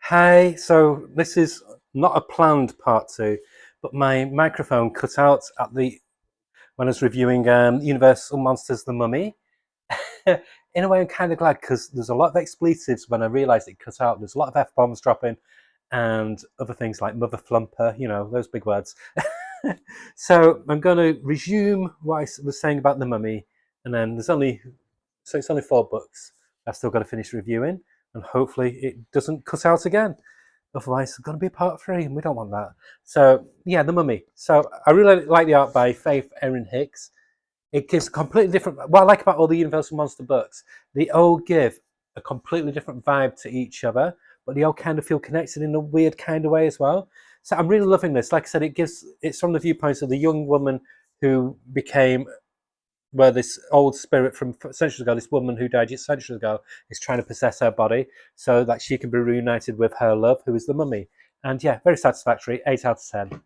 Hi, so this is not a planned part two, but my microphone cut out at the when I was reviewing Universal Monsters: The Mummy. In a way, I'm kind of glad because there's a lot of expletives when I realised it cut out. There's a lot of F bombs dropping and other things like mother flumper, those big words. So I'm going to resume what I was saying about The Mummy, and then it's only 4 books I've still got to finish reviewing, and hopefully it doesn't cut out again. Otherwise, it's going to be part 3, and we don't want that. So, yeah, The Mummy. So, I really like the art by Faith Erin Hicks. It gives a completely different. What I like about all the Universal Monster books, they all give a completely different vibe to each other, but they all kind of feel connected in a weird kind of way as well. So, I'm really loving this. Like I said, it's from the viewpoints of the young woman who became where this old spirit from centuries ago, this woman who died centuries ago, is trying to possess her body so that she can be reunited with her love, who is the mummy. And yeah, very satisfactory, 8 out of 10.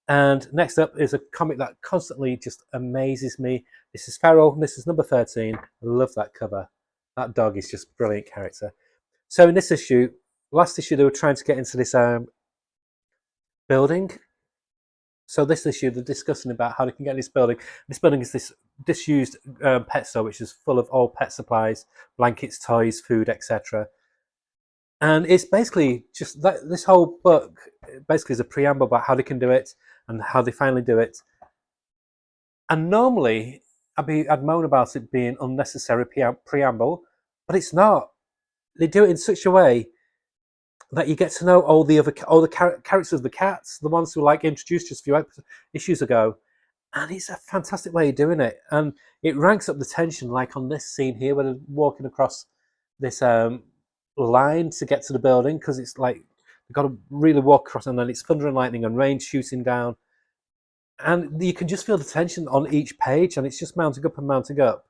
And next up is a comic that constantly just amazes me. This is Feral, this is number 13. I love that cover. That dog is just a brilliant character. So in this issue, last issue, they were trying to get into this building. So this issue, they're discussing about how they can get this building. This building is this disused pet store, which is full of all pet supplies, blankets, toys, food, etc. And it's basically just that this whole book basically is a preamble about how they can do it and how they finally do it. And normally, I'd moan about it being unnecessary preamble, but it's not. They do it in such a way that you get to know all the characters of the cats, the ones who were like introduced just a few issues ago, and it's a fantastic way of doing it. And it ranks up the tension, like on this scene here, where they're walking across this line to get to the building, because it's like they've got to really walk across, and then it's thunder and lightning and rain shooting down, and you can just feel the tension on each page, and it's just mounting up and mounting up.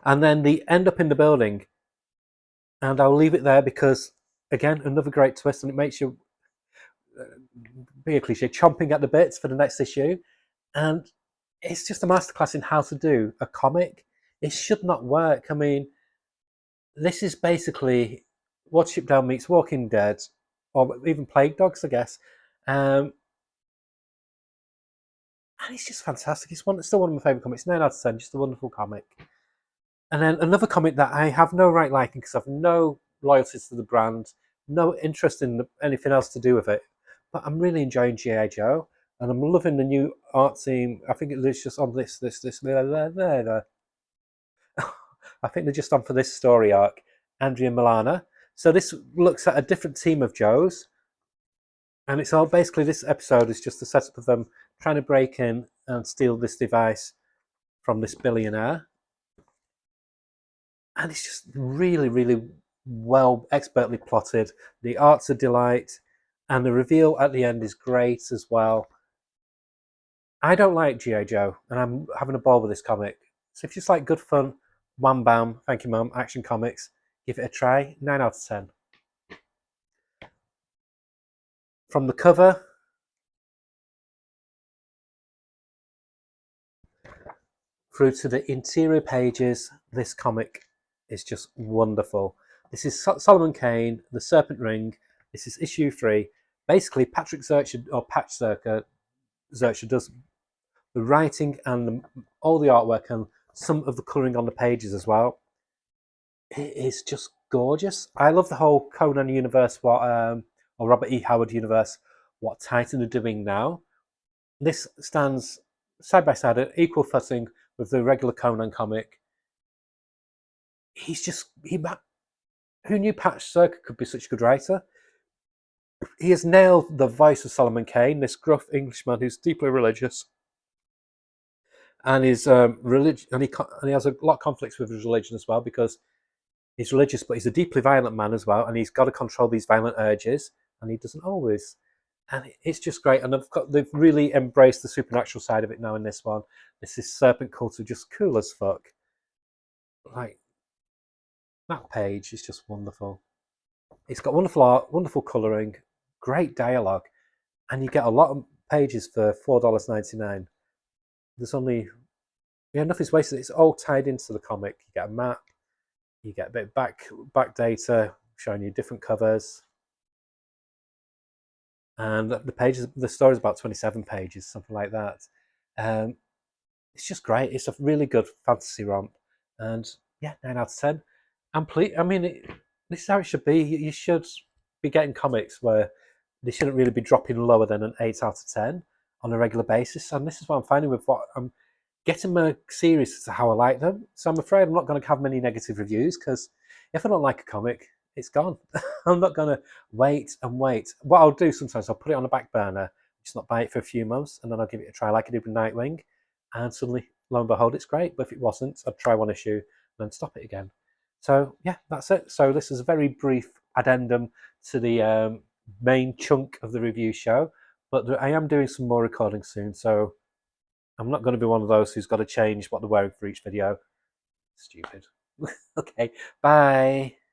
And then they end up in the building, and I'll leave it there because, again, another great twist, and it makes you be a cliche, chomping at the bits for the next issue. And it's just a masterclass in how to do a comic. It should not work. I mean, this is basically what Chip Down meets Walking Dead, or even Plague Dogs, I guess. And it's just fantastic. It's still one of my favourite comics. 9 out of 10, just a wonderful comic. And then another comic that I have no right liking because I've no loyalties to the brand, no interest in anything else to do with it. But I'm really enjoying G.I. Joe, and I'm loving the new art team. I think it's just on this, there. I think they're just on for this story arc, Andrea Milana. So this looks at a different team of Joes, and it's all basically this episode is just the setup of them trying to break in and steal this device from this billionaire. And it's just really, really well expertly plotted. The art's a delight, and the reveal at the end is great as well. I don't like G.I. Joe, and I'm having a ball with this comic. So if you just like good fun, wham bam, thank you mum, action comics, give it a try. 9 out of 10. From the cover through to the interior pages, this comic is just wonderful. This is Solomon Kane, The Serpent Ring. This is issue 3. Basically, Patrick Zircher, or Patch Zircher does the writing and all the artwork and some of the colouring on the pages as well. It is just gorgeous. I love the whole Conan universe, or Robert E. Howard universe, what Titan are doing now. This stands side by side at equal footing with the regular Conan comic. Who knew Patch Zircher could be such a good writer? He has nailed the voice of Solomon Kane, this gruff Englishman who's deeply religious, and his religion, and he has a lot of conflicts with his religion as well because he's religious, but he's a deeply violent man as well, and he's got to control these violent urges, and he doesn't always. And it's just great, and they've really embraced the supernatural side of it now in this one. This is serpent cult are just cool as fuck. Like that page is just wonderful. It's got wonderful art, wonderful colouring, great dialogue, and you get a lot of pages for $4.99. There's only nothing's wasted. It's all tied into the comic. You get a map, you get a bit of back data, showing you different covers. And the pages, the story is about 27 pages, something like that. It's just great. It's a really good fantasy romp, and yeah, 9 out of 10. I mean, this is how it should be. You should be getting comics where they shouldn't really be dropping lower than an 8 out of 10 on a regular basis. And this is what I'm finding with what I'm getting my series to how I like them. So I'm afraid I'm not going to have many negative reviews because if I don't like a comic, it's gone. I'm not going to wait and wait. What I'll do sometimes, I'll put it on a back burner, just not buy it for a few months, and then I'll give it a try like I did with Nightwing. And suddenly, lo and behold, it's great. But if it wasn't, I'd try one issue and then stop it again. So yeah, that's it. So this is a very brief addendum to the main chunk of the review show. But I am doing some more recording soon, so I'm not going to be one of those who's got to change what they're wearing for each video. Stupid. Okay, bye.